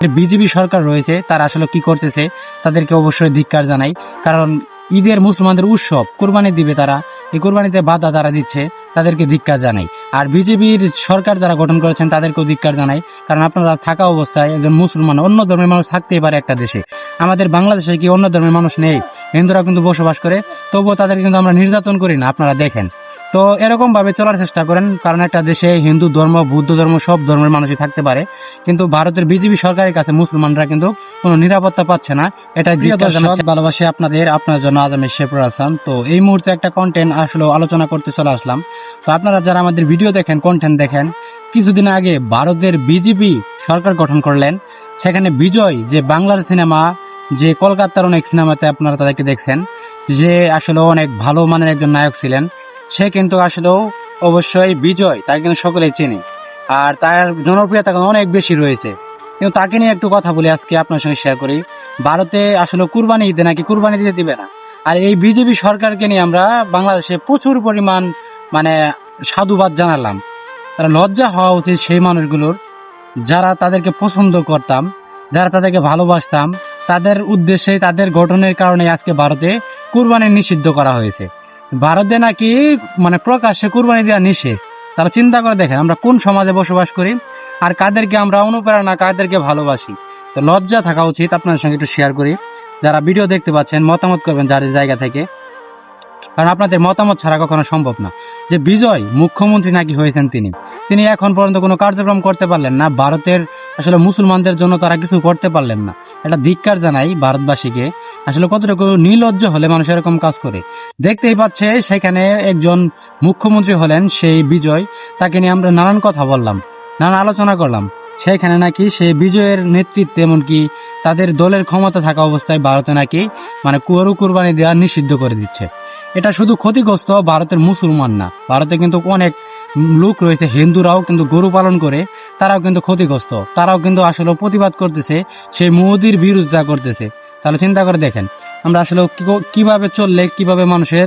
BJP সরকার রয়েছে তারা আসলে কি করতেছে তাদেরকে অবশ্যই ধিক্কার জানাই। কারণ ঈদের মুসলমানদের উৎসব, কোরবানি দিবে তারা, এই কোরবানিতে বাধা তারা দিচ্ছে, তাদেরকে ধিক্কার জানাই। আর বিজেপির সরকার যারা গঠন করেছেন তাদেরকেও ধিক্কার জানাই। কারণ আপনারা থাকা অবস্থায় একজন মুসলমান, অন্য ধর্মের মানুষ থাকতেই পারে একটা দেশে, আমাদের বাংলাদেশে কি অন্য ধর্মের মানুষ নেই? হিন্দুরা কিন্তু বসবাস করে, তবুও তাদের কিন্তু আমরা নির্যাতন করি না, আপনারা দেখেন। তো এরকম ভাবে চলার চেষ্টা করেন, কারণ একটা দেশে হিন্দু ধর্ম, বৌদ্ধ ধর্ম, সব ধর্মের মানুষই থাকতে পারে। কিন্তু ভারতের বিজেপি সরকারের কাছে মুসলমানরা কিন্তু কোনো নিরাপত্তা পাচ্ছে না। এটা ভালোবাসে আপনার জন্য আজ আমি শেফর হাসান। তো এই মুহূর্তে একটা কন্টেন্ট আসলে আলোচনা করতে চলে আসলাম। তো আপনারা যারা আমাদের ভিডিও দেখেন, কন্টেন্ট দেখেন, কিছুদিন আগে ভারতের বিজেপি সরকার গঠন করলেন। সেখানে বিজয়, যে বাংলার সিনেমা, যে কলকাতার অনেক সিনেমাতে আপনারা তাদেরকে দেখছেন, যে আসলে অনেক ভালো মানের একজন নায়ক ছিলেন, সে কিন্তু আসলেও অবশ্যই বিজয়, তাকে কিন্তু সকলেই চেনে। আর তার জনপ্রিয়তা অনেক বেশি রয়েছে। কিন্তু তাকে নিয়ে একটু কথা বলি আজকে আপনার সঙ্গে শেয়ার করি। ভারতে আসলে কুরবানি দিতে নাকি কুরবানি দিতে দিবে না। আর এই বিজেপি সরকারকে নিয়ে আমরা বাংলাদেশে প্রচুর পরিমাণ সাধুবাদ জানালাম। তারা লজ্জা হওয়া উচিত সেই মানুষগুলোর, যারা তাদেরকে পছন্দ করতাম, যারা তাদেরকে ভালোবাসতাম, তাদের উদ্দেশ্যে, তাদের গঠনের কারণে আজকে ভারতে কুরবানি নিষিদ্ধ করা হয়েছে। ভারতে নাকি প্রকাশ্যে কুরবানি দেওয়া নিষেধ। তারা চিন্তা করে দেখেন আমরা কোন সমাজে বসবাস করি, আর কাদেরকে আমরা অনুপ্রেরণা, কাদেরকে ভালোবাসি। তো লজ্জা থাকা উচিত। আপনাদের সঙ্গে একটু শেয়ার করি, যারা ভিডিও দেখতে পাচ্ছেন মতামত করবেন যার জায়গা থেকে, কারণ আপনাদের মতামত ছাড়া কখনো সম্ভব না। যে বিজয় মুখ্যমন্ত্রী নাকি হয়েছেন, তিনি এখন পর্যন্ত কোনো কার্যক্রম করতে পারলেন না। ভারতের আসলে মুসলমানদের জন্য তারা কিছু করতে পারলেন না। এটা ধিক্কার জানাই ভারতবাসীকে। আসলে কতটুকু নির্লজ্জ হলে মানুষ এরকম কাজ করে। দেখতেই পাচ্ছে সেখানে একজন মুখ্যমন্ত্রী হলেন সেই বিজয়, তাকে নিয়ে আমরা নানান কথা বললাম, নানান আলোচনা করলাম। সেইখানে নাকি সেই বিজয়ের নেতৃত্বে, এমনকি তাদের দলের ক্ষমতা থাকা অবস্থায় ভারতে নাকি গরু কুরবানি দেওয়া নিষিদ্ধ করে দিচ্ছে। এটা শুধু ক্ষতিগ্রস্ত ভারতের মুসলমান না, ভারতে কিন্তু অনেক লোক রয়েছে, হিন্দুরাও কিন্তু গরু পালন করে, তারাও কিন্তু ক্ষতিগ্রস্ত, তারাও কিন্তু আসলে প্রতিবাদ করতেছে, সেই মোদির বিরোধিতা করতেছে। তাহলে চিন্তা করে দেখেন আমরা আসলে কিভাবে চললে কিভাবে মানুষের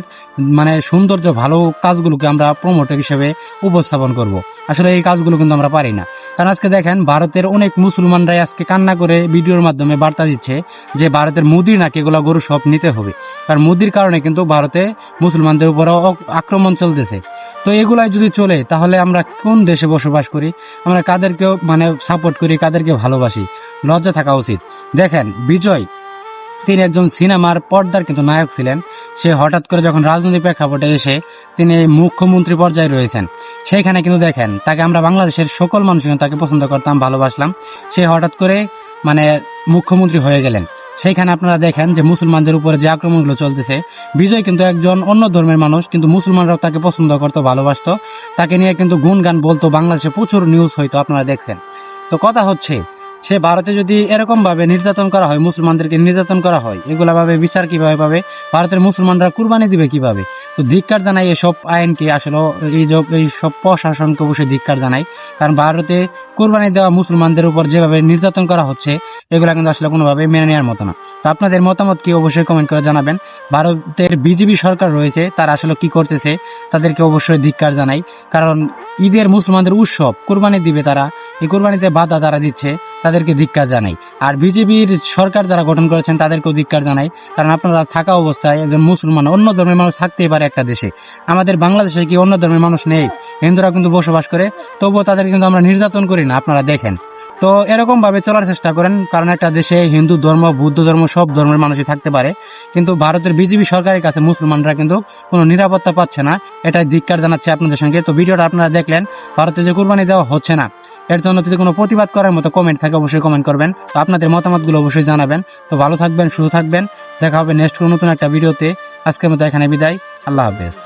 সৌন্দর্য, ভালো কাজগুলোকে আমরা প্রমোটার হিসেবে উপস্থাপন করব। আসলে এই কাজগুলো কিন্তু আমরা পারি না। কারণ আজকে দেখেন ভারতের অনেক মুসলমানরাই আজকে কান্না করে ভিডিওর মাধ্যমে বার্তা দিচ্ছে যে ভারতের মোদির নাকি এগুলো গরু সব নিতে হবে। কারণ মোদির কারণে কিন্তু ভারতে মুসলমানদের উপরও আক্রমণ চলতেছে। তো এগুলাই যদি চলে তাহলে আমরা কোন দেশে বসবাস করি? আমরা কাদেরকেও সাপোর্ট করি, কাদেরকে ভালোবাসি? লজ্জা থাকা উচিত। দেখেন বিজয়, তিনি একজন সিনেমার পর্দার কিন্তু নায়ক ছিলেন। সে হঠাৎ করে যখন রাজনৈতিক প্রেক্ষাপটে এসে তিনি মুখ্যমন্ত্রী পর্যায়ে রয়েছেন, সেইখানে কিন্তু দেখেন তাকে আমরা বাংলাদেশের সকল মানুষ কিন্তু তাকে পছন্দ করতাম, ভালোবাসলাম। সে হঠাৎ করে মুখ্যমন্ত্রী হয়ে গেলেন। সেইখানে আপনারা দেখেন যে মুসলমানদের উপরে যে আক্রমণগুলো চলতেছে, বিজয় কিন্তু একজন অন্য ধর্মের মানুষ, কিন্তু মুসলমানরাও তাকে পছন্দ করতো, ভালোবাসতো, তাকে নিয়ে কিন্তু গুণগান বলতো, বাংলাদেশে প্রচুর নিউজ হইতো, আপনারা দেখছেন। তো কথা হচ্ছে, সে ভারতে যদি এরকম ভাবে নির্যাতন করা হয়, মুসলমানদেরকে নির্যাতন করা হয়, এগুলা ভাবে বিচার কিভাবে পাবে? ভারতের মুসলমানরা কুরবানি দিবে কিভাবে? তো ধিক্কার জানাই এসব আইনকে, আসলে এই সব প্রশাসনকে অবশ্যই ধিক্কার জানাই। কারণ ভারতে কুরবানি দেওয়া মুসলমানদের উপর যেভাবে নির্যাতন করা হচ্ছে, এগুলা কিন্তু আসলে কোনোভাবে মেনে নেওয়ার মতো না। তো আপনাদের মতামত কি অবশ্যই কমেন্ট করে জানাবেন। ভারতের বিজেপি সরকার রয়েছে, তারা আসলে কি করতেছে তাদেরকে অবশ্যই ধিক্কার জানাই। কারণ ঈদের মুসলমানদের উৎসব, কোরবানি দিবে তারা, এই কোরবানিতে বাধা তারা দিচ্ছে, তাদেরকে ধিক্কার জানাই। আর বিজেপির সরকার যারা গঠন করেছেন তাদেরকেও ধিক্কার জানাই। কারণ আপনারা থাকা অবস্থায় একজন মুসলমান, অন্য ধর্মের মানুষ থাকতেই পারে একটা দেশে, আমাদের বাংলাদেশে কি অন্য ধর্মের মানুষ নেই? হিন্দুরা কিন্তু বসবাস করে, তবুও তাদের কিন্তু আমরা নির্যাতন করি না, আপনারা দেখেন। তো এরকম ভাবে চলার চেষ্টা করেন, কারণ একটা দেশে হিন্দু ধর্ম, বৌদ্ধ ধর্ম, সব ধর্মের মানুষই থাকতে পারে। কিন্তু ভারতের বিজেপি সরকারের কাছে মুসলমানরা কিন্তু কোনো নিরাপত্তা পাচ্ছে না। এটাই ধিক্কার জানাচ্ছে আপনাদের সঙ্গে। তো ভিডিওটা আপনারা দেখলেন, ভারতে যে কুরবানি দেওয়া হচ্ছে না, এর জন্য যদি কোনো প্রতিবাদ করার মতো কমেন্ট থাকে অবশ্যই কমেন্ট করবেন। তো আপনাদের মতামতগুলো অবশ্যই জানাবেন। তো ভালো থাকবেন, সুস্থ থাকবেন। দেখা হবে নেক্সট কোনো নতুন একটা ভিডিওতে। আজকের মতো এখানে বিদায়। আল্লাহ হাফেজ।